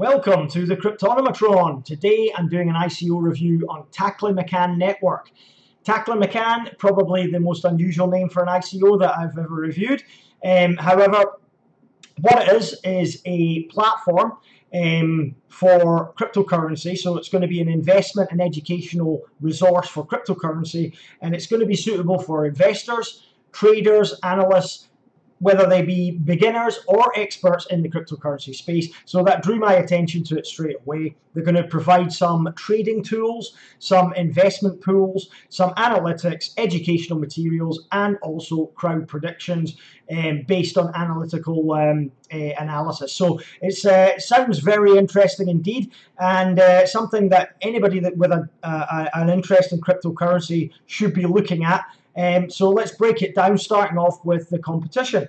Welcome to the Cryptonomatron. Today I'm doing an ICO review on Taklimakan Network. Taklimakan, probably the most unusual name for an ICO that I've ever reviewed. However, what it is a platform for cryptocurrency. So it's going to be an investment and educational resource for cryptocurrency, and it's going to be suitable for investors, traders, analysts, whether they be beginners or experts in the cryptocurrency space. So that drew my attention to it straight away. They're going to provide some trading tools, some investment pools, some analytics, educational materials, and also crowd predictions based on analytical analysis. So it sounds very interesting indeed, and something that anybody that with an interest in cryptocurrency should be looking at. So let's break it down, starting off with the competition.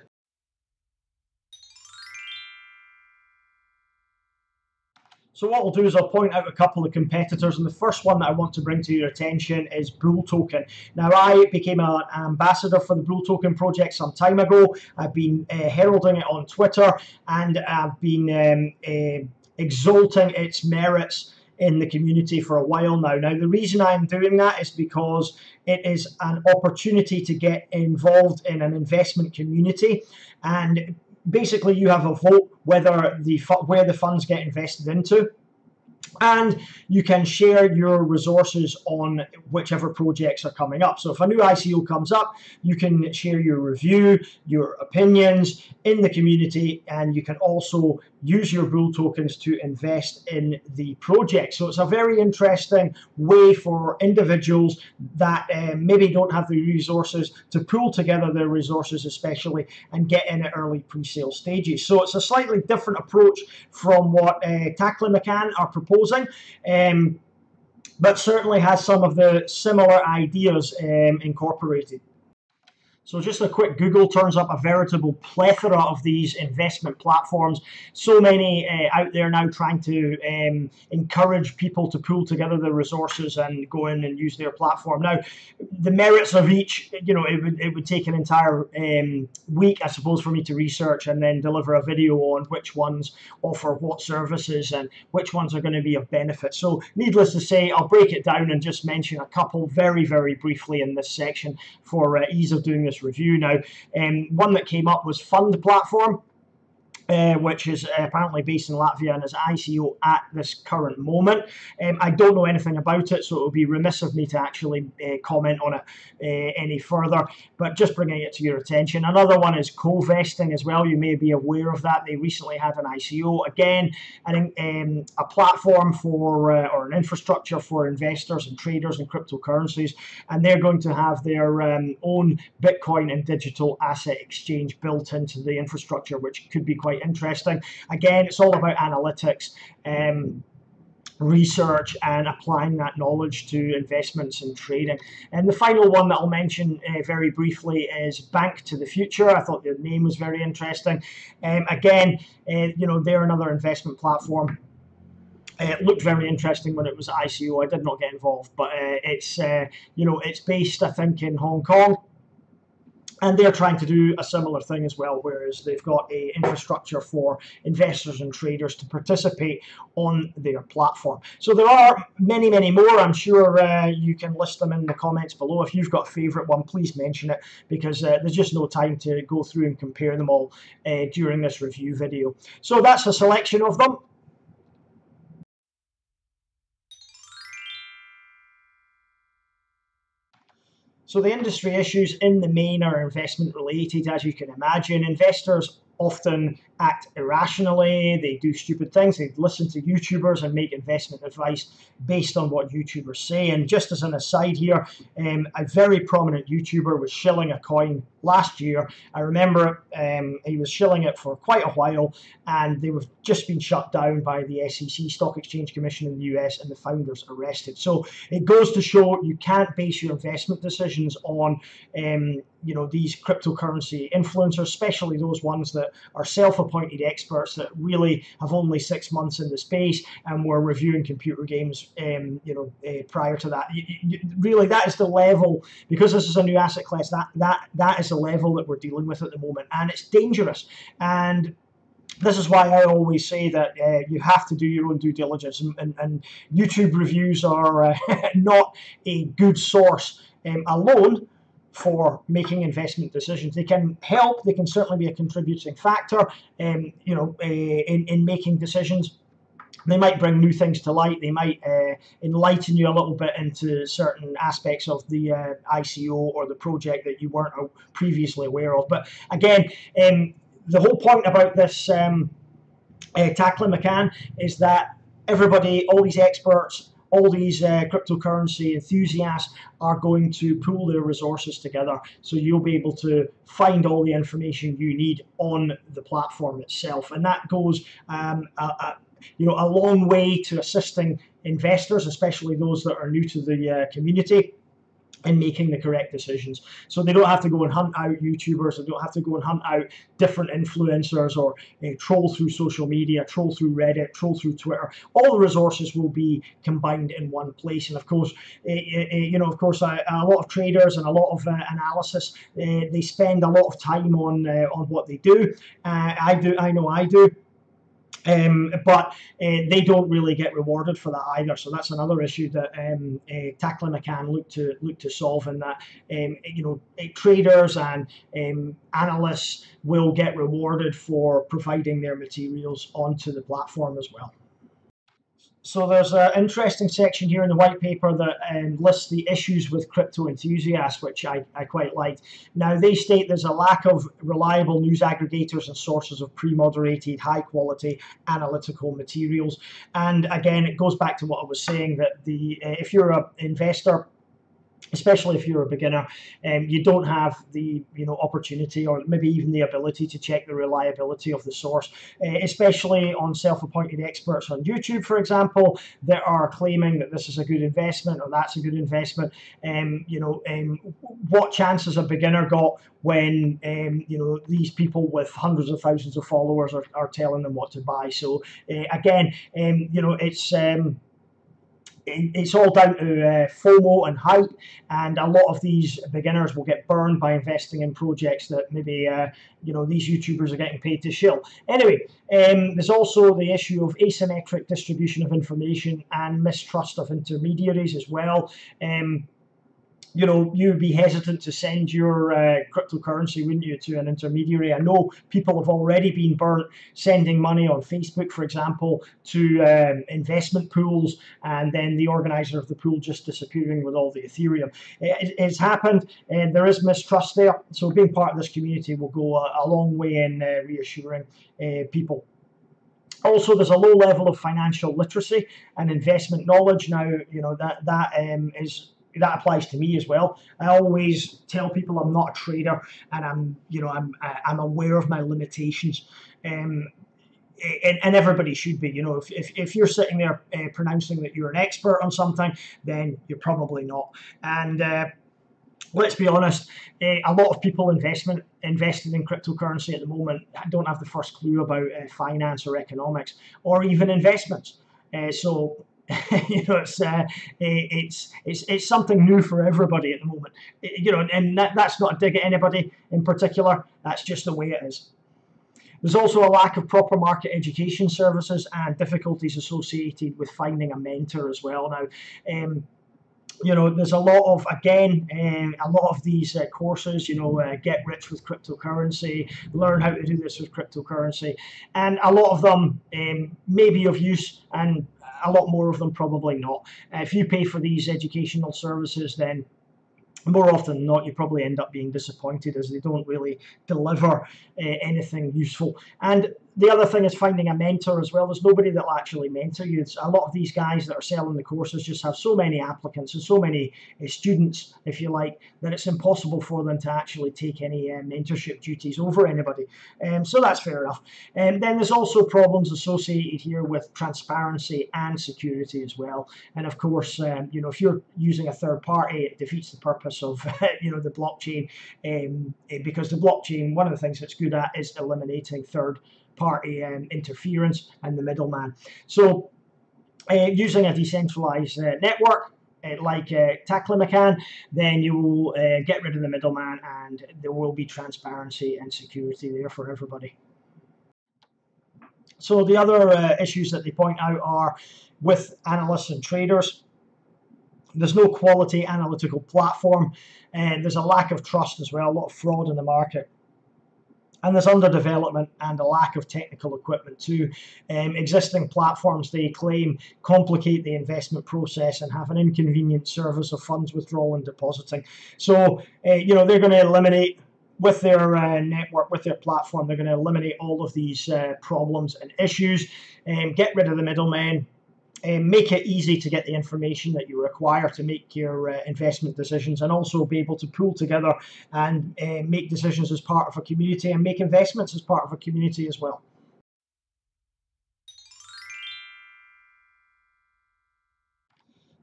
So what we'll do is I'll point out a couple of competitors, and the first one that I want to bring to your attention is Bull Token. Now, I became an ambassador for the Bull Token project some time ago. I've been heralding it on Twitter, and I've been exalting its merits in the community for a while now. Now, the reason I'm doing that is because it is an opportunity to get involved in an investment community, and basically you have a vote where the funds get invested into, and you can share your resources on whichever projects are coming up. So if a new ICO comes up, you can share your review, your opinions in the community, and you can also use your Bull tokens to invest in the project. So it's a very interesting way for individuals that maybe don't have the resources to pool together their resources especially and get in at early pre-sale stages. So it's a slightly different approach from what Taklimakan are proposing, but certainly has some of the similar ideas incorporated. So just a quick Google turns up a veritable plethora of these investment platforms. So many out there now trying to encourage people to pool together their resources and go in and use their platform. Now, the merits of each, it would take an entire week, I suppose, for me to research and then deliver a video on which ones offer what services and which ones are going to be of benefit. So needless to say, I'll break it down and just mention a couple very, very briefly in this section for ease of doing this review. Now, one that came up was Fund Platform, which is apparently based in Latvia and is ICO at this current moment. I don't know anything about it, so it would be remiss of me to actually comment on it any further, but just bringing it to your attention. Another one is Co-Vesting as well. You may be aware of that. They recently had an ICO. Again, I think a platform for or an infrastructure for investors and traders in cryptocurrencies, and they're going to have their own Bitcoin and digital asset exchange built into the infrastructure, which could be quite interesting. Again, it's all about analytics, research, and applying that knowledge to investments and trading. And the final one that I'll mention very briefly is Bank to the Future. I thought the name was very interesting. Again, they're another investment platform. It looked very interesting when it was ICO. I did not get involved, but it's based, I think, in Hong Kong. And they're trying to do a similar thing as well, whereas they've got an infrastructure for investors and traders to participate on their platform. So there are many, many more. I'm sure you can list them in the comments below. If you've got a favorite one, please mention it, because there's just no time to go through and compare them all during this review video. So that's a selection of them. So the industry issues in the main are investment related, as you can imagine. Investors often act irrationally, they do stupid things, they listen to YouTubers and make investment advice based on what YouTubers say. And just as an aside here, a very prominent YouTuber was shilling a coin last year. I remember he was shilling it for quite a while, and they were just been shut down by the SEC, Stock Exchange Commission in the US, and the founders arrested. So it goes to show you can't base your investment decisions on these cryptocurrency influencers, especially those ones that are self-appointed experts that really have only 6 months in the space and were reviewing computer games prior to that. Really, that is the level, because this is a new asset class, that is the level that we're dealing with at the moment, and it's dangerous. And This is why I always say that you have to do your own due diligence, and YouTube reviews are not a good source alone for making investment decisions. They can help, they can certainly be a contributing factor in making decisions. They might bring new things to light. They might enlighten you a little bit into certain aspects of the ICO or the project that you weren't previously aware of. But again, the whole point about this Taklimakan is that everybody, all these experts, all these cryptocurrency enthusiasts are going to pool their resources together, so you'll be able to find all the information you need on the platform itself, and that goes a long way to assisting investors, especially those that are new to the community, in making the correct decisions. So they don't have to go and hunt out YouTubers, they don't have to go and hunt out different influencers, or troll through social media, troll through Reddit, troll through Twitter. All the resources will be combined in one place. And of course, a lot of traders and a lot of analysis, they spend a lot of time on what they do. I know I do. But they don't really get rewarded for that either. So that's another issue that Taklimakan look to solve, in that traders and analysts will get rewarded for providing their materials onto the platform as well. So there's an interesting section here in the white paper that lists the issues with crypto enthusiasts, which I quite liked. Now, they state there's a lack of reliable news aggregators and sources of pre-moderated, high-quality analytical materials. And again, it goes back to what I was saying, that if you're an investor, especially if you're a beginner, you don't have the opportunity, or maybe even the ability, to check the reliability of the source, especially on self-appointed experts on YouTube, for example, that are claiming that this is a good investment or that's a good investment. What chance has a beginner got when these people with hundreds of thousands of followers are telling them what to buy? So again, it's all down to FOMO and hype, and a lot of these beginners will get burned by investing in projects that maybe these YouTubers are getting paid to shill. Anyway, there's also the issue of asymmetric distribution of information and mistrust of intermediaries as well. You'd be hesitant to send your cryptocurrency, wouldn't you, to an intermediary? I know people have already been burnt sending money on Facebook, for example, to investment pools, and then the organizer of the pool just disappearing with all the Ethereum. It's happened, and there is mistrust there. So being part of this community will go a long way in reassuring people. Also, there's a low level of financial literacy and investment knowledge. Now, that applies to me as well. I always tell people I'm not a trader, and I'm aware of my limitations. And everybody should be. If you're sitting there pronouncing that you're an expert on something, then you're probably not. And let's be honest, a lot of people invested in cryptocurrency at the moment don't have the first clue about finance or economics or even investments. It's something new for everybody at the moment. And that's not a dig at anybody in particular. That's just the way it is. There's also a lack of proper market education services and difficulties associated with finding a mentor as well. Now, there's a lot of, a lot of these courses, get rich with cryptocurrency, learn how to do this with cryptocurrency, and a lot of them may be of use, and a lot more of them probably not. If you pay for these educational services, then more often than not, you probably end up being disappointed, as they don't really deliver anything useful. And the other thing is finding a mentor as well. There's nobody that will actually mentor you. It's a lot of these guys that are selling the courses just have so many applicants and so many students, if you like, that it's impossible for them to actually take any mentorship duties over anybody. So that's fair enough. And then there's also problems associated here with transparency and security as well. And of course, if you're using a third party, it defeats the purpose of the blockchain, because the blockchain, one of the things it's good at is eliminating third party interference and the middleman. So using a decentralized network like Taklimakan, then you will get rid of the middleman, and there will be transparency and security there for everybody. So the other issues that they point out are with analysts and traders. There's no quality analytical platform, and there's a lack of trust as well, a lot of fraud in the market. And there's underdevelopment and a lack of technical equipment too. Existing platforms, they claim, complicate the investment process and have an inconvenient service of funds withdrawal and depositing. So, they're going to eliminate, with their network, with their platform, they're going to eliminate all of these problems and issues, and get rid of the middlemen, make it easy to get the information that you require to make your investment decisions, and also be able to pull together and make decisions as part of a community and make investments as part of a community as well.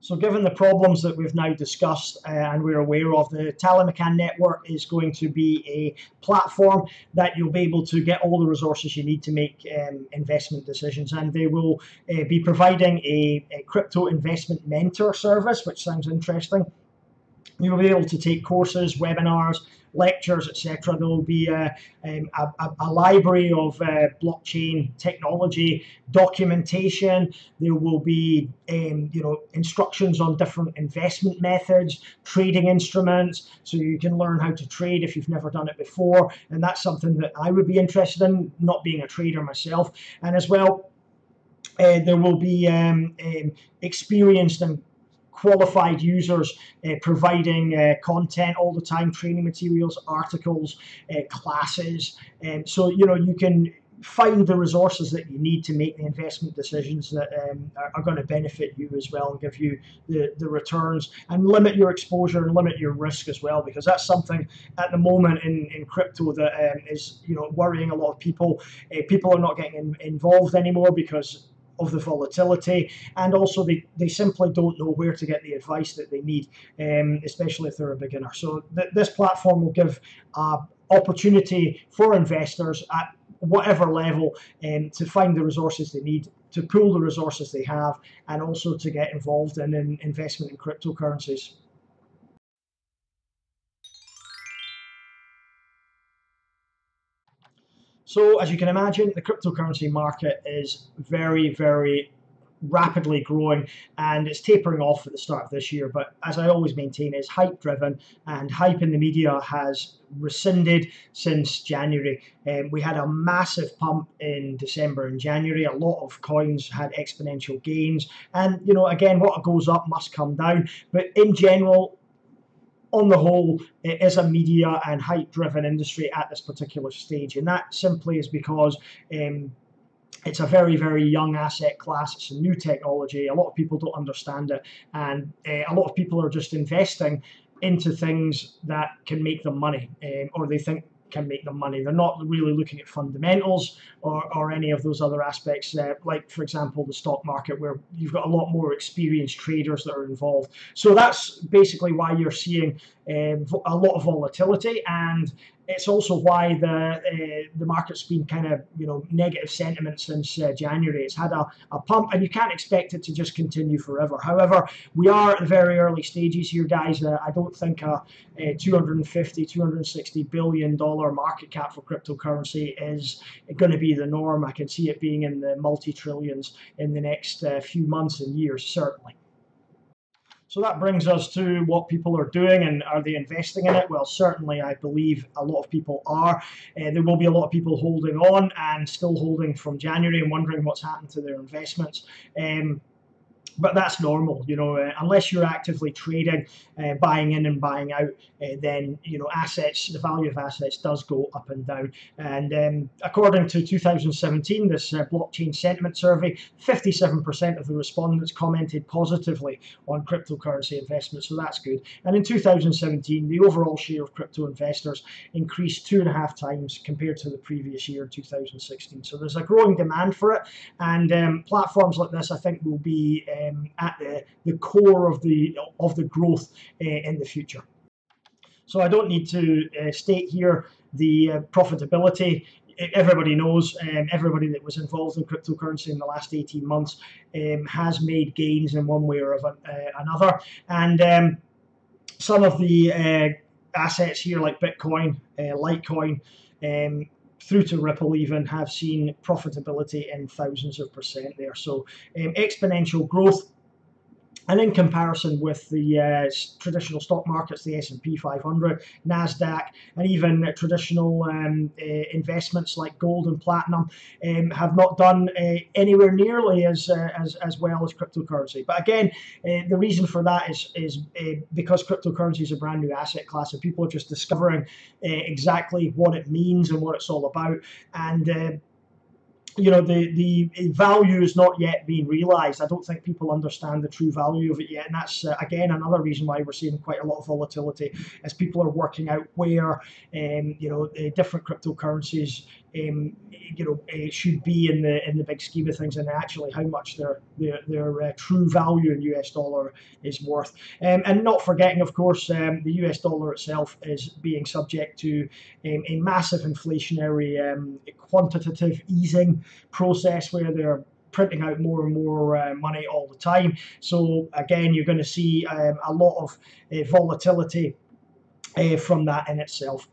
So given the problems that we've now discussed and we're aware of, the Taklimakan Network is going to be a platform that you'll be able to get all the resources you need to make investment decisions. And they will be providing a crypto investment mentor service, which sounds interesting. You'll be able to take courses, webinars, lectures, etc. There will be a library of blockchain technology documentation. There will be instructions on different investment methods, trading instruments, so you can learn how to trade if you've never done it before. And that's something that I would be interested in, not being a trader myself. And as well, there will be experienced and qualified users providing content all the time, training materials, articles, classes. So, you can find the resources that you need to make the investment decisions that are going to benefit you as well and give you the returns, and limit your exposure and limit your risk as well, because that's something at the moment in crypto that is worrying a lot of people. People are not getting involved anymore because of the volatility, and also they simply don't know where to get the advice that they need, especially if they're a beginner. So this platform will give opportunity for investors at whatever level to find the resources they need, to pool the resources they have, and also to get involved in investment in cryptocurrencies. So as you can imagine, the cryptocurrency market is very, very rapidly growing, and it's tapering off at the start of this year, but as I always maintain, is hype driven, and hype in the media has rescinded since January. We had a massive pump in December and January. A lot of coins had exponential gains, and again, what goes up must come down, but in general, on the whole, it is a media and hype-driven industry at this particular stage, and that simply is because it's a very, very young asset class. It's a new technology. A lot of people don't understand it, and a lot of people are just investing into things that can make them money, or they think can make them money. They're not really looking at fundamentals or any of those other aspects, like, for example, the stock market, where you've got a lot more experienced traders that are involved. So that's basically why you're seeing a lot of volatility, and it's also why the market's been kind of negative sentiment since January. It's had a pump, and you can't expect it to just continue forever. However, we are at the very early stages here, guys. I don't think a $260 billion market cap for cryptocurrency is going to be the norm. I can see it being in the multi-trillions in the next few months and years, certainly. So that brings us to what people are doing, and are they investing in it? Well, certainly I believe a lot of people are. There will be a lot of people holding on and still holding from January and wondering what's happened to their investments. But that's normal, unless you're actively trading, buying in and buying out, then, assets, the value of assets does go up and down. And according to 2017, this blockchain sentiment survey, 57% of the respondents commented positively on cryptocurrency investment, so that's good. And in 2017, the overall share of crypto investors increased 2.5 times compared to the previous year, 2016. So there's a growing demand for it, and platforms like this, I think, will be at the core of the growth in the future. So I don't need to state here the profitability. Everybody knows, everybody that was involved in cryptocurrency in the last 18 months has made gains in one way or another. And some of the assets here, like Bitcoin, Litecoin, through to Ripple even, have seen profitability in thousands of percent there. So exponential growth. And in comparison with the traditional stock markets, the S&P 500, NASDAQ, and even traditional investments like gold and platinum have not done anywhere nearly as well as cryptocurrency. But again, the reason for that is because cryptocurrency is a brand new asset class, and people are just discovering exactly what it means and what it's all about. And you know, the value is not yet being realized. I don't think people understand the true value of it yet, and that's again another reason why we're seeing quite a lot of volatility as people are working out where you know, different cryptocurrencies should be in the big scheme of things, and actually how much their true value in US dollar is worth. And not forgetting, of course, the US dollar itself is being subject to a massive inflationary quantitative easing process where they're printing out more and more money all the time. So again, you're going to see a lot of volatility from that in itself.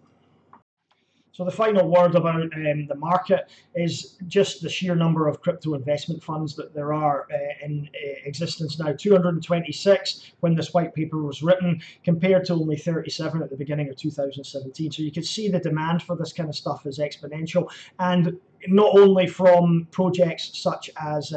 So the final word about the market is just the sheer number of crypto investment funds that there are in existence now. 226 when this white paper was written, compared to only 37 at the beginning of 2017. So you can see the demand for this kind of stuff is exponential, and not only from projects such as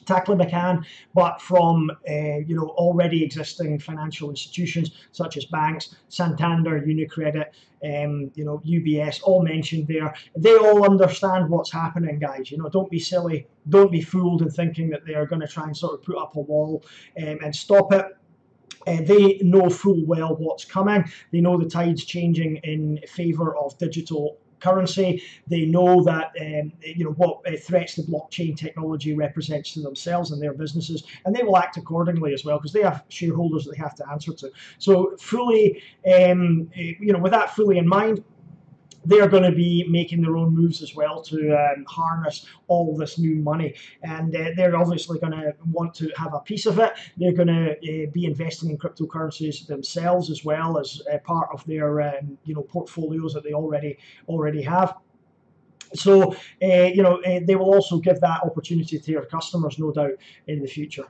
Taklimakan, but from you know, already existing financial institutions such as banks, Santander, Unicredit, you know, UBS, all mentioned there. They all understand what's happening, guys. You know, don't be silly, don't be fooled in thinking that they are going to try and sort of put up a wall and stop it. They know full well what's coming. They know the tide's changing in favor of digital currency. They know that you know, what threats the blockchain technology represents to themselves and their businesses, and they will act accordingly as well, because they have shareholders that they have to answer to. So fully, you know, with that fully in mind, they are going to be making their own moves as well to harness all this new money, and they're obviously going to want to have a piece of it. They're going to be investing in cryptocurrencies themselves as well as part of their you know, portfolios that they already have. So you know, they will also give that opportunity to their customers, no doubt, in the future.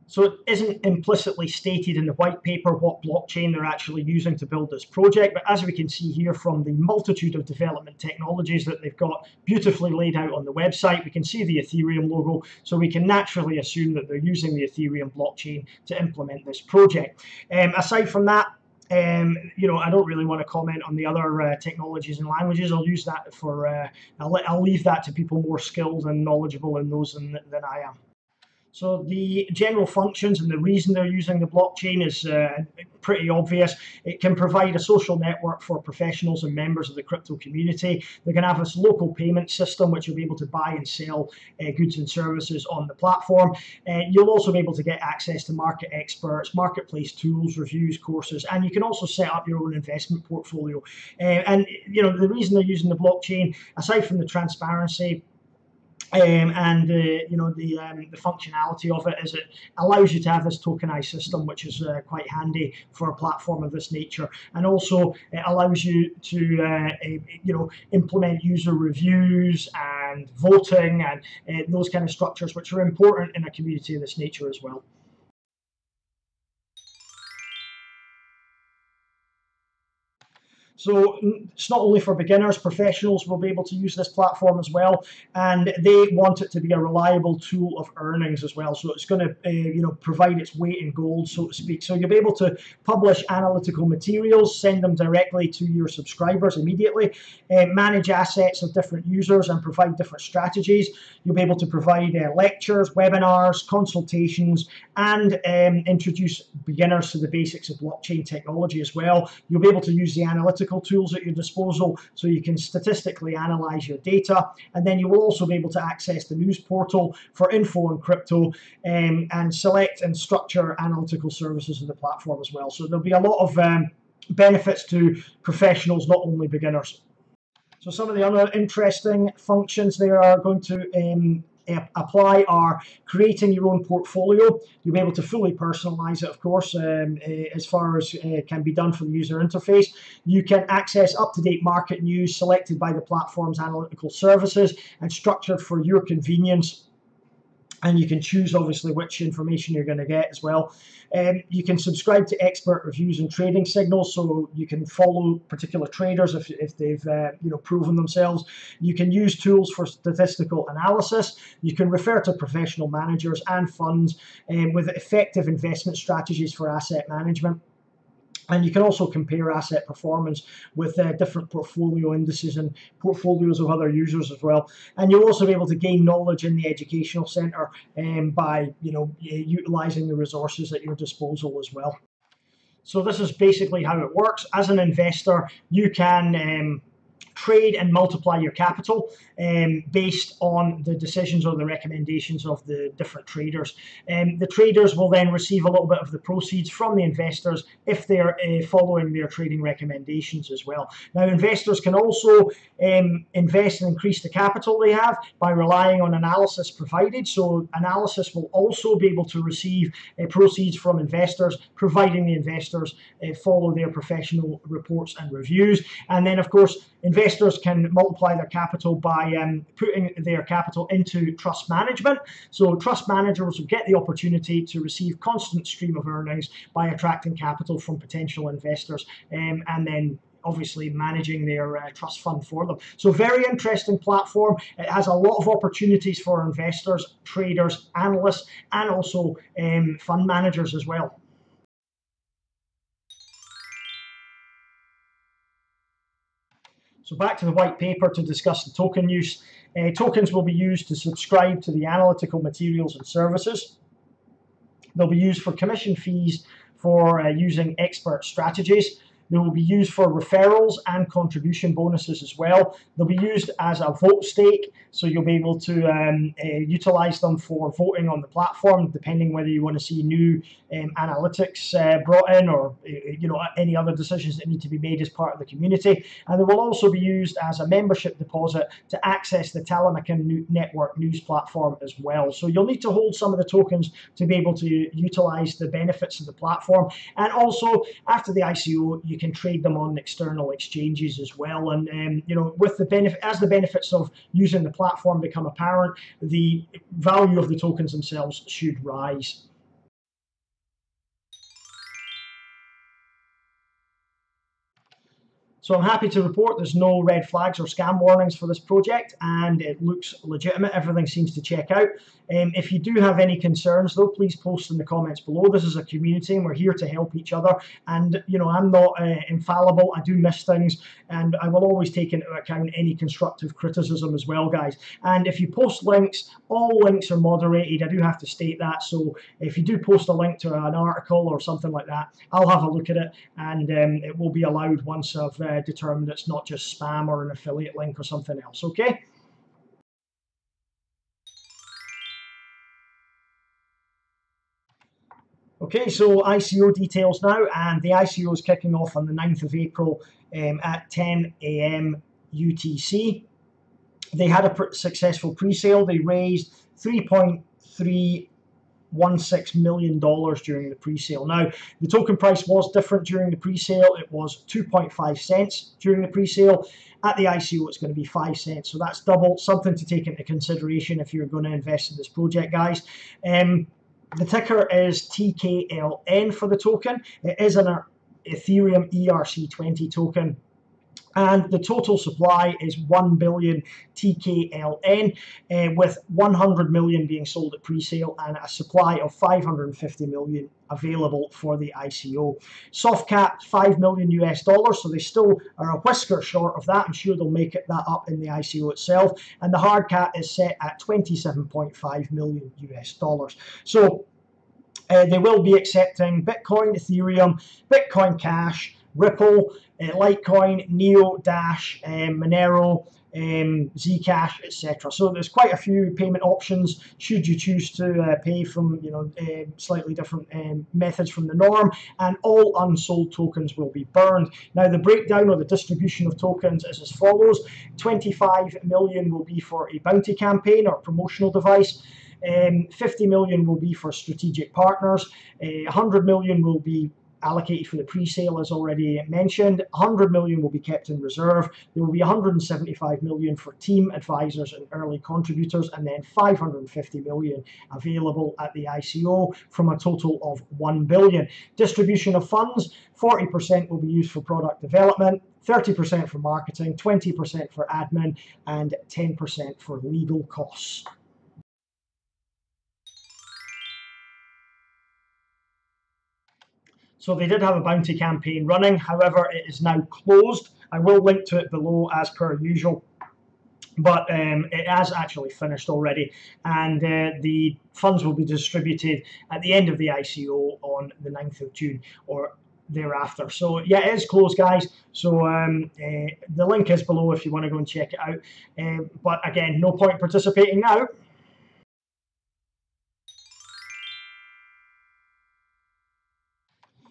So it isn't implicitly stated in the white paper what blockchain they're actually using to build this project, but as we can see here from the multitude of development technologies that they've got beautifully laid out on the website, we can see the Ethereum logo, so we can naturally assume that they're using the Ethereum blockchain to implement this project. Aside from that, you know, I don't really want to comment on the other technologies and languages. I'll use that for, I'll leave that to people more skilled and knowledgeable in those than I am. So the general functions and the reason they're using the blockchain is pretty obvious. It can provide a social network for professionals and members of the crypto community. They're going to have this local payment system which you'll be able to buy and sell goods and services on the platform. You'll also be able to get access to market experts, marketplace tools, reviews, courses, and you can also set up your own investment portfolio. And you know, the reason they're using the blockchain, aside from the transparency, and you know, the functionality of it, is it allows you to have this tokenized system, which is quite handy for a platform of this nature, and also it allows you to you know, implement user reviews and voting and those kind of structures, which are important in a community of this nature as well. So it's not only for beginners, professionals will be able to use this platform as well, and they want it to be a reliable tool of earnings as well. So it's going to you know, provide its weight in gold, so to speak. So you'll be able to publish analytical materials, send them directly to your subscribers immediately, manage assets of different users and provide different strategies. You'll be able to provide lectures, webinars, consultations, and introduce beginners to the basics of blockchain technology as well. You'll be able to use the analytical tools at your disposal, so you can statistically analyze your data, and then you will also be able to access the news portal for info on crypto, and select and structure analytical services in the platform as well. So there'll be a lot of benefits to professionals, not only beginners. So some of the other interesting functions they are going to apply are creating your own portfolio. You'll be able to fully personalize it, of course, as far as can be done for the user interface. You can access up-to-date market news selected by the platform's analytical services and structured for your convenience. And you can choose, obviously, which information you're going to get as well. You can subscribe to expert reviews and trading signals, so you can follow particular traders if they've proven themselves. You can use tools for statistical analysis. You can refer to professional managers and funds with effective investment strategies for asset management. And you can also compare asset performance with different portfolio indices and portfolios of other users as well. And you'll also be able to gain knowledge in the educational center by utilizing the resources at your disposal as well. So this is basically how it works. As an investor, you can trade and multiply your capital based on the decisions or the recommendations of the different traders. The traders will then receive a little bit of the proceeds from the investors if they're following their trading recommendations as well. Now, investors can also invest and increase the capital they have by relying on analysis provided. So analysis will also be able to receive proceeds from investors, providing the investors follow their professional reports and reviews. And then, of course, investors can multiply their capital by putting their capital into trust management. So trust managers will get the opportunity to receive constant stream of earnings by attracting capital from potential investors and then obviously managing their trust fund for them. So very interesting platform. It has a lot of opportunities for investors, traders, analysts, and also fund managers as well. So back to the white paper to discuss the token use. Tokens will be used to subscribe to the analytical materials and services. They'll be used for commission fees for using expert strategies. They will be used for referrals and contribution bonuses as well. They'll be used as a vote stake, so you'll be able to utilize them for voting on the platform, depending whether you want to see new analytics brought in or any other decisions that need to be made as part of the community. And they will also be used as a membership deposit to access the Taklimakan Network news platform as well. So you'll need to hold some of the tokens to be able to utilize the benefits of the platform. And also, after the ICO, you can trade them on external exchanges as well. And with the benefit, as the benefits of using the platform become apparent, the value of the tokens themselves should rise. So I'm happy to report there's no red flags or scam warnings for this project, and it looks legitimate. Everything seems to check out. If you do have any concerns, though, please post in the comments below. This is a community, and we're here to help each other. And I'm not infallible. I do miss things, and I will always take into account any constructive criticism as well, guys. And if you post links, all links are moderated. I do have to state that. So if you do post a link to an article or something like that, I'll have a look at it, and it will be allowed once I've determined it's not just spam or an affiliate link or something else. Okay. Okay, so ICO details now, and the ICO is kicking off on the 9th of April at 10 a.m. UTC. They had a successful pre-sale. They raised $3.316 million during the pre-sale. Now, the token price was different during the pre-sale. It was 2.5 cents during the pre-sale. At the ICO, it's going to be 5 cents. So that's double, something to take into consideration if you're going to invest in this project, guys. The ticker is TKLN for the token. It is an Ethereum ERC20 token. And the total supply is 1 billion TKLN, with 100 million being sold at pre-sale and a supply of 550 million available for the ICO. Soft cap, $5 million US, so they still are a whisker short of that. I'm sure they'll make that up in the ICO itself. And the hard cap is set at $27.5 million US. So they will be accepting Bitcoin, Ethereum, Bitcoin Cash, Ripple, Litecoin, Neo, Dash, Monero, Zcash, etc. So there's quite a few payment options should you choose to pay from slightly different methods from the norm, and all unsold tokens will be burned. Now the breakdown or the distribution of tokens is as follows: 25 million will be for a bounty campaign or promotional device. 50 million will be for strategic partners. 100 million will be allocated for the pre-sale, as already mentioned. 100 million will be kept in reserve. There will be 175 million for team advisors and early contributors, and then 550 million available at the ICO from a total of 1 billion. Distribution of funds: 40% will be used for product development, 30% for marketing, 20% for admin, and 10% for legal costs. So they did have a bounty campaign running, however, it is now closed. I will link to it below as per usual, but it has actually finished already, and the funds will be distributed at the end of the ICO on the 9th of June or thereafter. So yeah, it is closed, guys. So the link is below if you want to go and check it out. But again, no point participating now.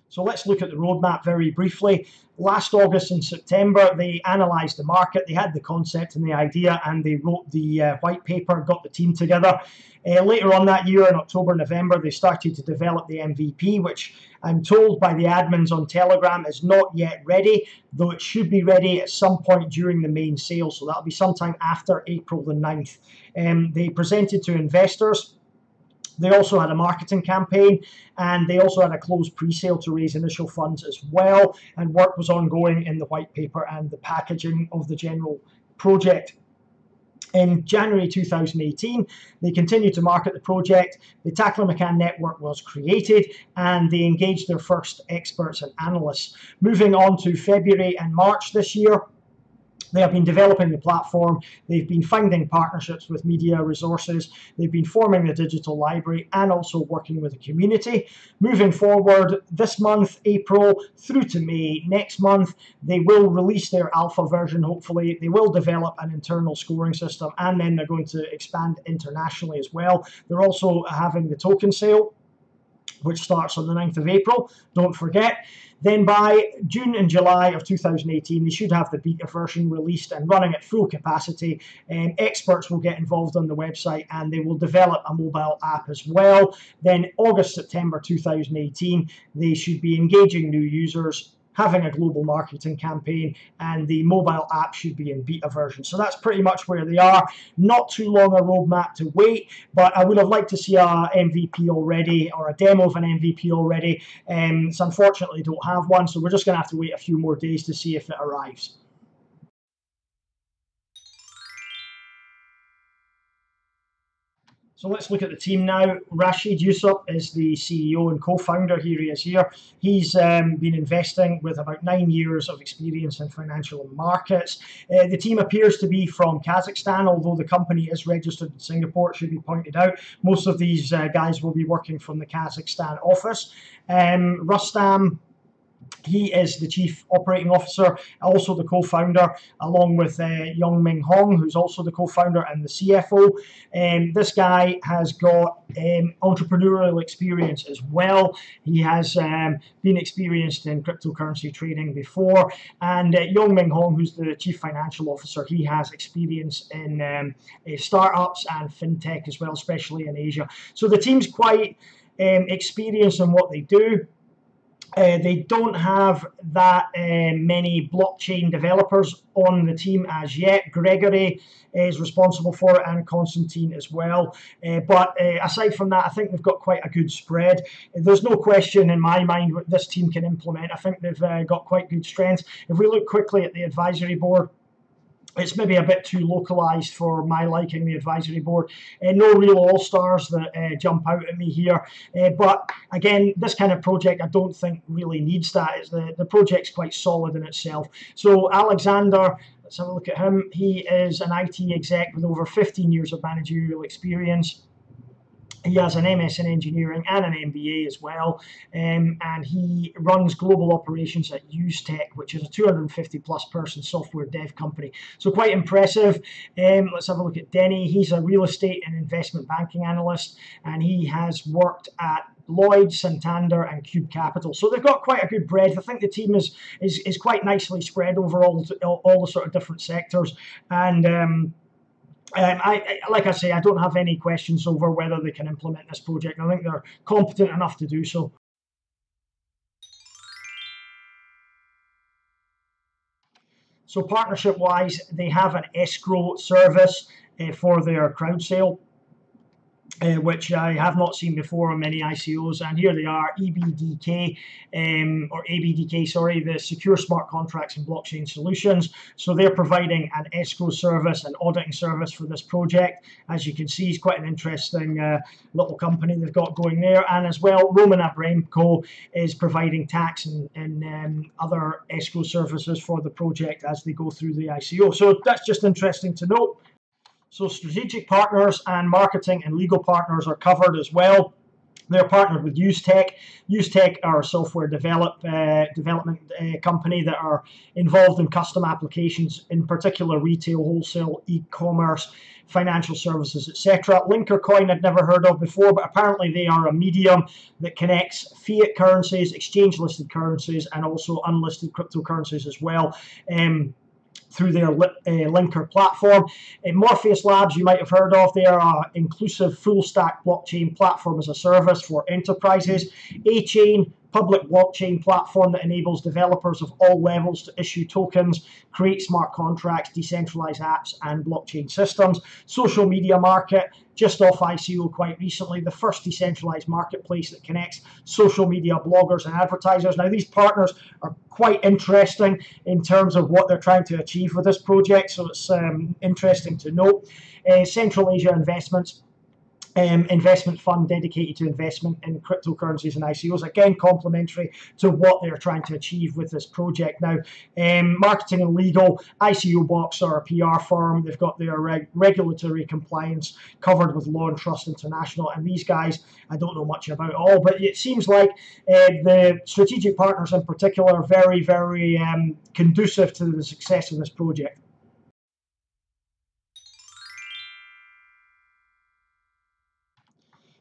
So let's look at the roadmap very briefly. Last August and September, they analysed the market, they had the concept and the idea, and they wrote the white paper, got the team together. Later on that year, in October, November, they started to develop the MVP, which I'm told by the admins on Telegram is not yet ready, though it should be ready at some point during the main sale. So that'll be sometime after April the 9th. They presented to investors. They also had a marketing campaign, and they also had a closed pre-sale to raise initial funds as well, and work was ongoing in the white paper and the packaging of the general project. In January 2018, they continued to market the project. The Taklimakan Network was created, and they engaged their first experts and analysts. Moving on to February and March this year, they have been developing the platform, they've been finding partnerships with media resources, they've been forming the digital library, and also working with the community. Moving forward, this month, April, through to May next month, they will release their alpha version, hopefully. They will develop an internal scoring system, and then they're going to expand internationally as well. They're also having the token sale, which starts on the 9th of April, don't forget. Then by June and July of 2018, they should have the beta version released and running at full capacity. Experts will get involved on the website, and they will develop a mobile app as well. Then August, September 2018, they should be engaging new users, having a global marketing campaign, and the mobile app should be in beta version. So that's pretty much where they are. Not too long a roadmap to wait, but I would have liked to see a MVP already, or a demo of an MVP already. So unfortunately don't have one, so we're just going to have to wait a few more days to see if it arrives. So let's look at the team now. Rashid Yusuf is the CEO and co-founder. Here he is here. He's been investing with about 9 years of experience in financial markets. The team appears to be from Kazakhstan, although the company is registered in Singapore, it should be pointed out. Most of these guys will be working from the Kazakhstan office. Rustam, he is the Chief Operating Officer, also the co-founder, along with Yongming Hong, who's also the co-founder and the CFO. This guy has got entrepreneurial experience as well. He has been experienced in cryptocurrency trading before. And Yongming Hong, who's the Chief Financial Officer, he has experience in startups and fintech as well, especially in Asia. So the team's quite experienced in what they do. They don't have that many blockchain developers on the team as yet. Gregory is responsible for it, and Constantine as well. But aside from that, I think they've got quite a good spread. There's no question in my mind what this team can implement. I think they've got quite good strengths. If we look quickly at the advisory board, it's maybe a bit too localized for my liking, the advisory board. No real all-stars that jump out at me here. But again, this kind of project I don't think really needs that. The project's quite solid in itself. So Alexander, let's have a look at him. He is an IT exec with over 15 years of managerial experience. He has an MS in engineering and an MBA as well, and he runs global operations at UseTech, which is a 250 plus person software dev company. So quite impressive. Let's have a look at Denny. He's a real estate and investment banking analyst, and he has worked at Lloyds, Santander, and Cube Capital. So they've got quite a good breadth. I think the team is quite nicely spread over all the sort of different sectors. And like I say, I don't have any questions over whether they can implement this project. I think they're competent enough to do so. So partnership-wise, they have an escrow service for their crowd sale, which I have not seen before on many ICOs, and here they are, EBDK, or ABDK, sorry, the Secure Smart Contracts and Blockchain Solutions. So they're providing an escrow service, an auditing service for this project. As you can see, it's quite an interesting little company they've got going there. And as well, Roman Abramko is providing tax and other escrow services for the project as they go through the ICO. So that's just interesting to note. So strategic partners and marketing and legal partners are covered as well. They're partnered with UseTech. UseTech are a software development company that are involved in custom applications, in particular retail, wholesale, e-commerce, financial services, etc. Linkercoin I'd never heard of before, but apparently they are a medium that connects fiat currencies, exchange-listed currencies, and also unlisted cryptocurrencies as well. Through their linker platform. Morpheus Labs, you might have heard of. They are an inclusive full-stack blockchain platform as a service for enterprises. A-Chain, public blockchain platform that enables developers of all levels to issue tokens, create smart contracts, decentralized apps, and blockchain systems. Social media market, just off ICO quite recently, the first decentralized marketplace that connects social media bloggers and advertisers. Now, these partners are quite interesting in terms of what they're trying to achieve with this project, so it's interesting to note. Central Asia Investments, investment fund dedicated to investment in cryptocurrencies and ICOs, again complementary to what they're trying to achieve with this project. Now, marketing and legal, ICO Box are a PR firm. They've got their regulatory compliance covered with Law and Trust International, and these guys I don't know much about at all, but it seems like the strategic partners in particular are very, very conducive to the success of this project.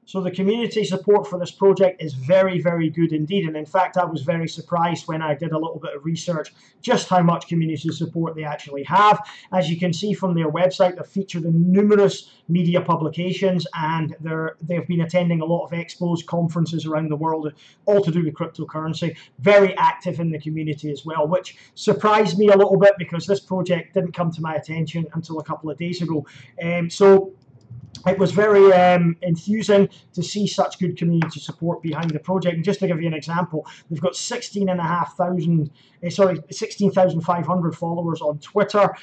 So the community support for this project is very, very good indeed. And in fact, I was very surprised when I did a little bit of research just how much community support they actually have. As you can see from their website, they're featured in numerous media publications, and they've been attending a lot of expos, conferences around the world, all to do with cryptocurrency. Very active in the community as well, which surprised me a little bit because this project didn't come to my attention until a couple of days ago. So it was very enthusing to see such good community support behind the project. And just to give you an example, they've got 16,500 followers on Twitter,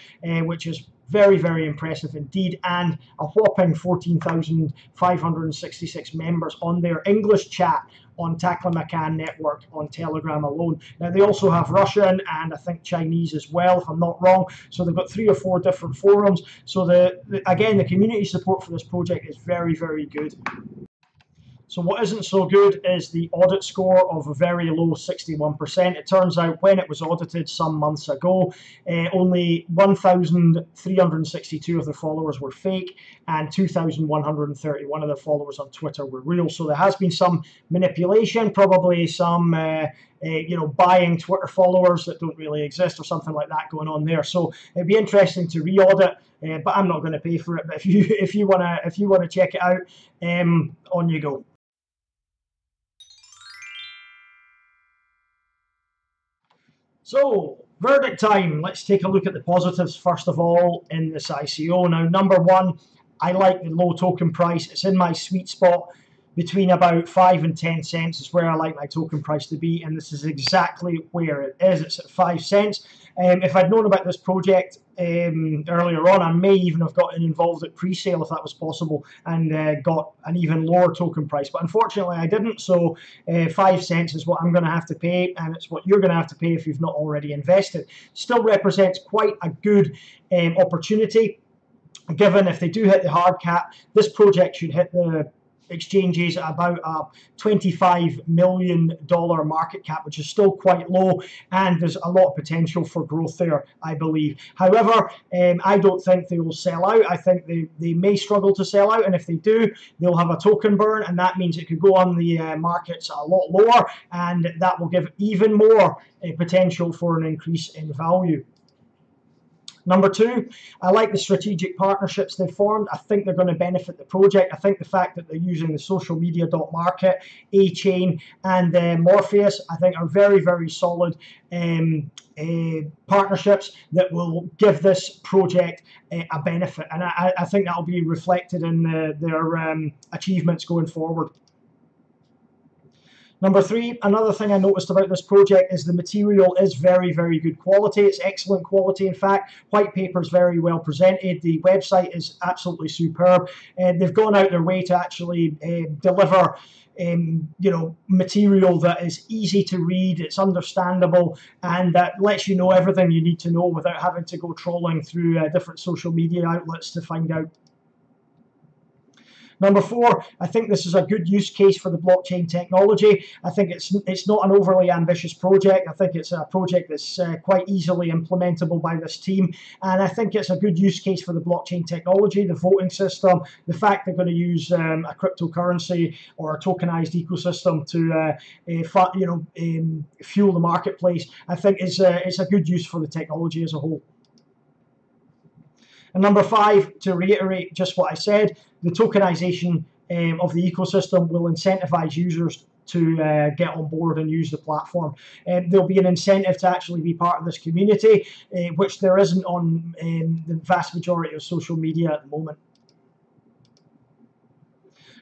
which is very, very impressive indeed, and a whopping 14,566 members on their English chat on Taklimakan Network on Telegram alone. Now, they also have Russian and I think Chinese as well, if I'm not wrong. So they've got 3 or 4 different forums. So again, the community support for this project is very, very good. So what isn't so good is the audit score of a very low 61%. It turns out when it was audited some months ago, only 1,362 of their followers were fake and 2,131 of their followers on Twitter were real. So there has been some manipulation, probably some buying Twitter followers that don't really exist or something like that going on there. So it'd be interesting to re-audit, but I'm not going to pay for it. But if you wanna check it out, on you go. So, verdict time. Let's take a look at the positives first of all in this ICO. Now, number one, I like the low token price. It's in my sweet spot. Between about 5 and 10 cents is where I like my token price to be, and this is exactly where it is. It's at 5 cents. If I'd known about this project earlier on, I may even have gotten involved at pre-sale if that was possible and got an even lower token price. But unfortunately, I didn't. So 5 cents is what I'm going to have to pay, and it's what you're going to have to pay if you've not already invested. Still represents quite a good opportunity, given if they do hit the hard cap, this project should hit the exchanges at about a $25 million market cap, which is still quite low, and there's a lot of potential for growth there, I believe. However, I don't think they will sell out. I think they may struggle to sell out, and if they do, they'll have a token burn, and that means it could go on the markets a lot lower, and that will give even more potential for an increase in value. Number two, I like the strategic partnerships they've formed. I think they're going to benefit the project. I think the fact that they're using the social media.market, A-Chain, and Morpheus, I think are very, very solid partnerships that will give this project a benefit. And I think that will be reflected in their achievements going forward. Number three, another thing I noticed about this project is the material is very, very good quality. It's excellent quality, in fact. White paper is very well presented. The website is absolutely superb. They've gone out their way to actually deliver material that is easy to read, it's understandable, and that lets you know everything you need to know without having to go trolling through different social media outlets to find out. Number four, I think this is a good use case for the blockchain technology. I think it's not an overly ambitious project. I think it's a project that's quite easily implementable by this team. And I think it's a good use case for the blockchain technology, the voting system, the fact they're going to use a cryptocurrency or a tokenized ecosystem to fuel the marketplace. I think it's a good use for the technology as a whole. And number five, to reiterate just what I said, the tokenization of the ecosystem will incentivize users to get on board and use the platform. There'll be an incentive to actually be part of this community, which there isn't on the vast majority of social media at the moment.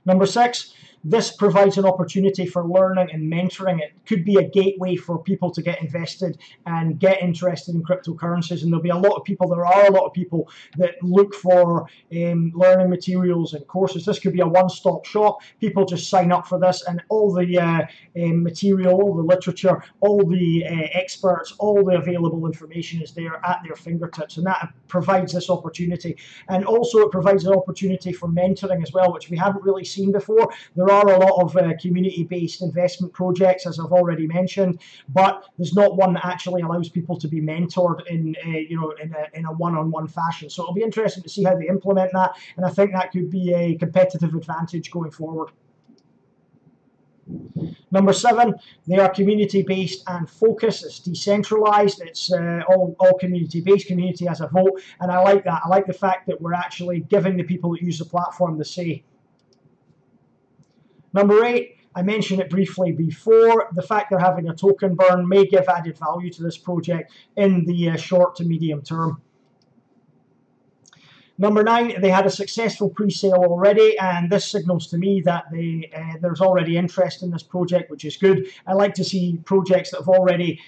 Number six, this provides an opportunity for learning and mentoring. It could be a gateway for people to get invested and get interested in cryptocurrencies. And there'll be a lot of people, there are a lot of people that look for learning materials and courses. This could be a one-stop shop. People just sign up for this, and all the material, all the literature, all the experts, all the available information is there at their fingertips. And that provides this opportunity. And also it provides an opportunity for mentoring as well, which we haven't really seen before. There are a lot of community-based investment projects, as I've already mentioned, but there's not one that actually allows people to be mentored in a one-on-one fashion. So it'll be interesting to see how they implement that, and I think that could be a competitive advantage going forward. Number seven, they are community-based and focused. It's decentralized. It's all community-based. Community has a vote, and I like that. I like the fact that we're actually giving the people that use the platform the say. Number eight, I mentioned it briefly before, the fact they're having a token burn may give added value to this project in the short to medium term. Number nine, they had a successful pre-sale already, and this signals to me that there's already interest in this project, which is good. I like to see projects that have already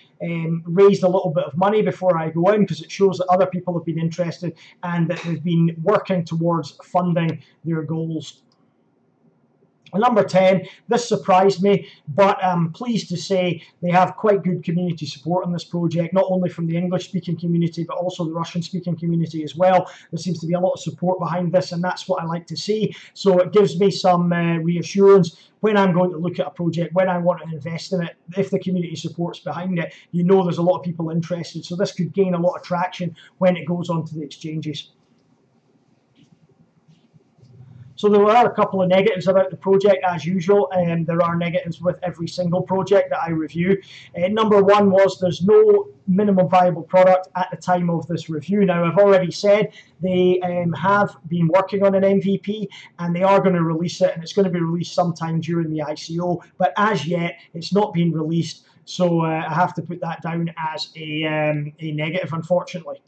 raised a little bit of money before I go in, because it shows that other people have been interested and that they've been working towards funding their goals. Number 10, this surprised me, but I'm pleased to say they have quite good community support on this project, not only from the English-speaking community, but also the Russian-speaking community as well. There seems to be a lot of support behind this, and that's what I like to see. So it gives me some reassurance when I'm going to look at a project, when I want to invest in it. If the community support's behind it, you know there's a lot of people interested. So this could gain a lot of traction when it goes onto the exchanges. So there are a couple of negatives about the project, as usual, and there are negatives with every single project that I review. Number one was there's no minimum viable product at the time of this review. Now, I've already said they have been working on an MVP, and they are going to release it, and it's going to be released sometime during the ICO, but as yet, it's not been released, so I have to put that down as a negative, unfortunately.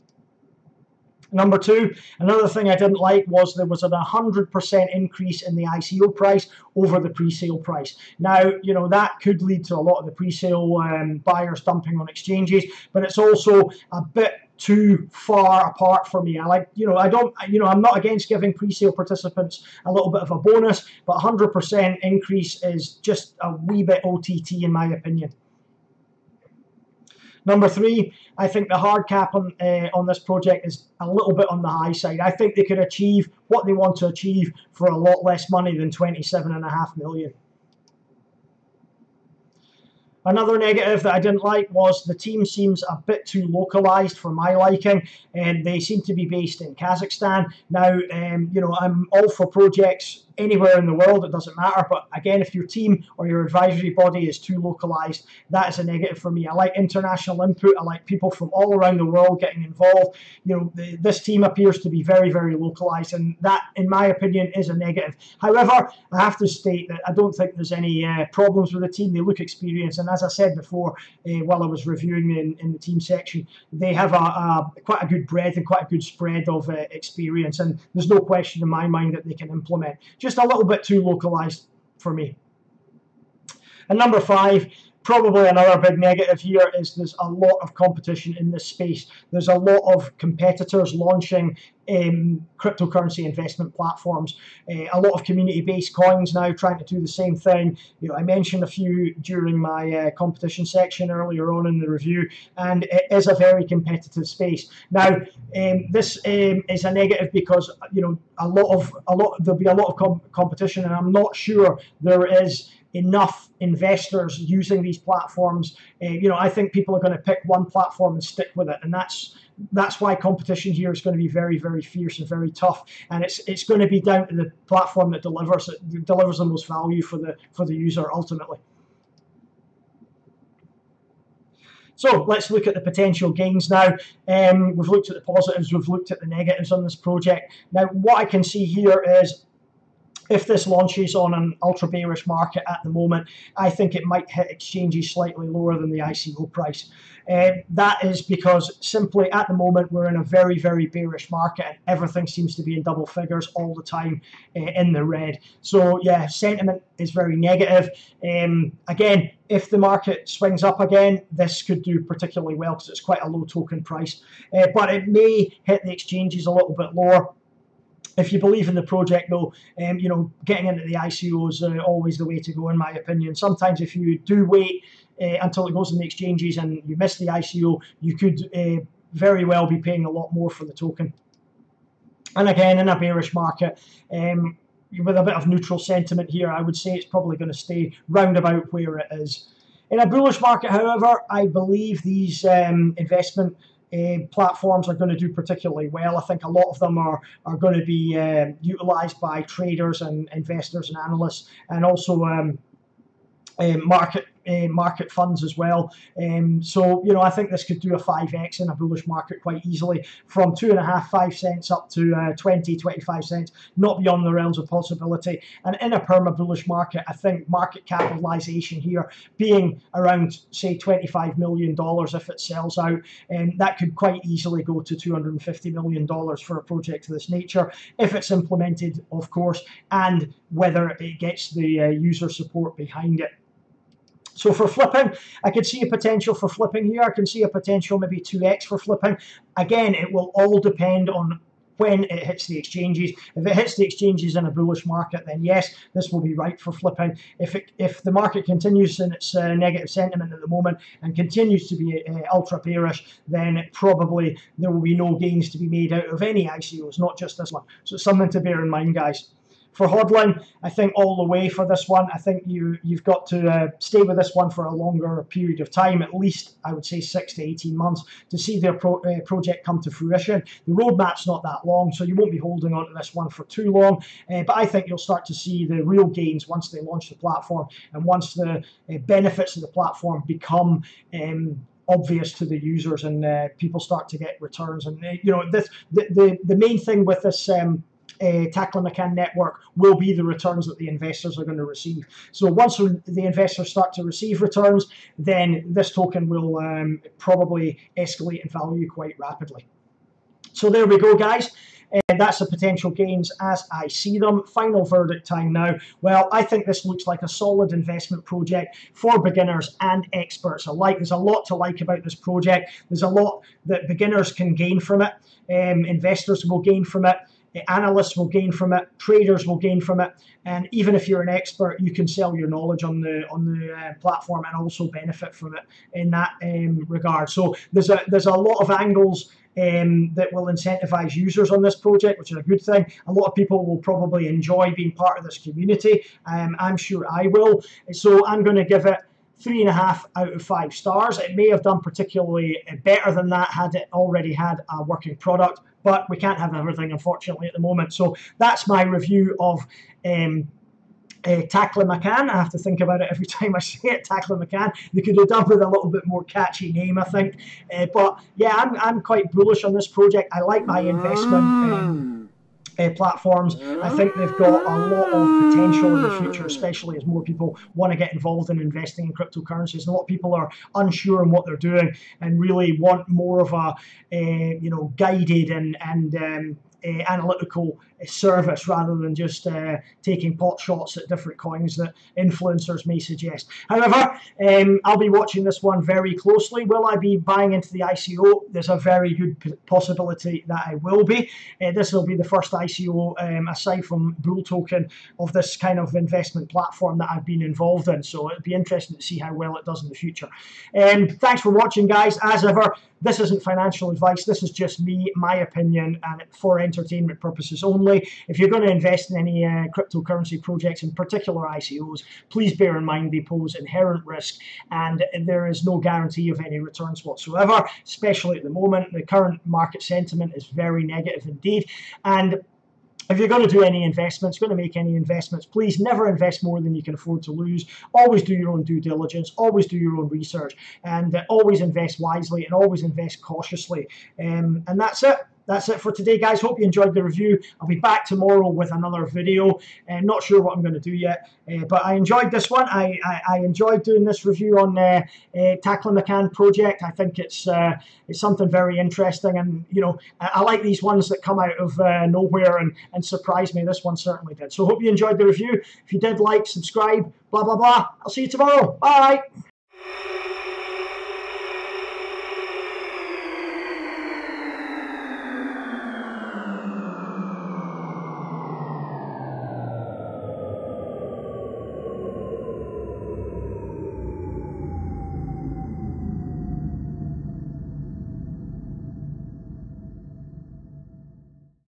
Number two, another thing I didn't like was there was an 100% increase in the ICO price over the pre-sale price. Now, you know, that could lead to a lot of the pre-sale buyers dumping on exchanges, but it's also a bit too far apart for me. I like, I'm not against giving pre-sale participants a little bit of a bonus, but 100% increase is just a wee bit OTT in my opinion. Number 3, I think the hard cap on this project is a little bit on the high side. I think they could achieve what they want to achieve for a lot less money than 27.5 million. Another negative that I didn't like was the team seems a bit too localized for my liking, and they seem to be based in Kazakhstan. Now, you know, I'm all for projects anywhere in the world, it doesn't matter, but again, if your team or your advisory body is too localized, that is a negative for me. I like international input, I like people from all around the world getting involved. You know, this team appears to be very, very localized, and that, in my opinion, is a negative. However, I have to state that I don't think there's any problems with the team. They look experienced, and as I said before, while I was reviewing in the team section, they have quite a good breadth and quite a good spread of experience, and there's no question in my mind that they can implement. Just a little bit too localized for me. And number 5, probably another big negative here, is there's a lot of competition in this space. There's a lot of competitors launching cryptocurrency investment platforms. A lot of community-based coins now trying to do the same thing. You know, I mentioned a few during my competition section earlier on in the review, and it is a very competitive space. Now, this is a negative because, you know, there'll be a lot of competition, and I'm not sure there is enough investors using these platforms. You know, I think people are going to pick one platform and stick with it, and that's why competition here is going to be very, very fierce and very tough. And it's going to be down to the platform that delivers the most value for the user ultimately. So let's look at the potential gains now. We've looked at the positives, we've looked at the negatives on this project. Now, what I can see here is, if this launches on an ultra bearish market at the moment, I think it might hit exchanges slightly lower than the ICO price. That is because simply at the moment we're in a very, very bearish market, and everything seems to be in double figures all the time in the red. So yeah, sentiment is very negative. Again, if the market swings up again, this could do particularly well because it's quite a low token price. But it may hit the exchanges a little bit lower. If you believe in the project, though, you know, getting into the ICO is always the way to go, in my opinion. Sometimes if you do wait until it goes in the exchanges and you miss the ICO, you could very well be paying a lot more for the token. And again, in a bearish market, with a bit of neutral sentiment here, I would say it's probably going to stay round about where it is. In a bullish market, however, I believe these investment platforms are going to do particularly well. I think a lot of them are going to be utilized by traders and investors and analysts, and also market funds as well. So, you know, I think this could do a 5x in a bullish market quite easily, from 2.5 cents up to 20, 25 cents, not beyond the realms of possibility. And in a perma bullish market, I think market capitalization here being around, say, $25 million if it sells out, and that could quite easily go to $250 million for a project of this nature, if it's implemented, of course, and whether it gets the user support behind it. So for flipping, I could see a potential for flipping here. I can see a potential maybe 2x for flipping. Again, it will all depend on when it hits the exchanges. If it hits the exchanges in a bullish market, then yes, this will be right for flipping. If the market continues in its negative sentiment at the moment and continues to be ultra bearish, then probably there will be no gains to be made out of any ICOs, not just this one. So it's something to bear in mind, guys. For hodling, I think all the way for this one. I think you've got to stay with this one for a longer period of time, at least I would say 6 to 18 months, to see their project come to fruition. The roadmap's not that long, so you won't be holding on to this one for too long. But I think you'll start to see the real gains once they launch the platform, and once the benefits of the platform become obvious to the users, and people start to get returns. And you know, the main thing with this Taklimakan network will be the returns that the investors are going to receive. So once the investors start to receive returns, then this token will probably escalate in value quite rapidly. So there we go, guys. That's the potential gains as I see them. Final verdict time now. Well, I think this looks like a solid investment project for beginners and experts alike. There's a lot to like about this project. There's a lot that beginners can gain from it. Investors will gain from it. analysts will gain from it, traders will gain from it, and even if you're an expert, you can sell your knowledge on the platform and also benefit from it in that regard. So there's a lot of angles that will incentivize users on this project, which is a good thing. A lot of people will probably enjoy being part of this community. I'm sure I will. So I'm going to give it 3.5 out of 5 stars. It may have done particularly better than that had it already had a working product, but we can't have everything, unfortunately, at the moment. So that's my review of Taklimakan. I have to think about it every time I say it, Taklimakan. They could have done with a little bit more catchy name, I think. But yeah, I'm quite bullish on this project. I like my investment platforms. I think they've got a lot of potential in the future, especially as more people want to get involved in investing in cryptocurrencies. And a lot of people are unsure on what they're doing and really want more of a guided and analytical service rather than just taking pot shots at different coins that influencers may suggest. However, I'll be watching this one very closely. Will I be buying into the ICO? There's a very good possibility that I will be. This will be the first ICO, aside from Bull Token, of this kind of investment platform that I've been involved in. So it'll be interesting to see how well it does in the future. Thanks for watching, guys. As ever, this isn't financial advice. This is just me, my opinion, and for entertainment purposes only. If you're going to invest in any cryptocurrency projects, in particular ICOs, please bear in mind they pose inherent risk and there is no guarantee of any returns whatsoever, especially at the moment. The current market sentiment is very negative indeed. And if you're going to do any investments, going to make any investments, please never invest more than you can afford to lose. Always do your own due diligence, always do your own research, and always invest wisely and always invest cautiously. And that's it. That's it for today, guys. Hope you enjoyed the review. I'll be back tomorrow with another video. Not sure what I'm going to do yet, but I enjoyed this one. I enjoyed doing this review on Taklimakan project. I think it's something very interesting, and I like these ones that come out of nowhere and surprise me. This one certainly did. So hope you enjoyed the review. If you did, like, subscribe, blah blah blah. I'll see you tomorrow. Bye.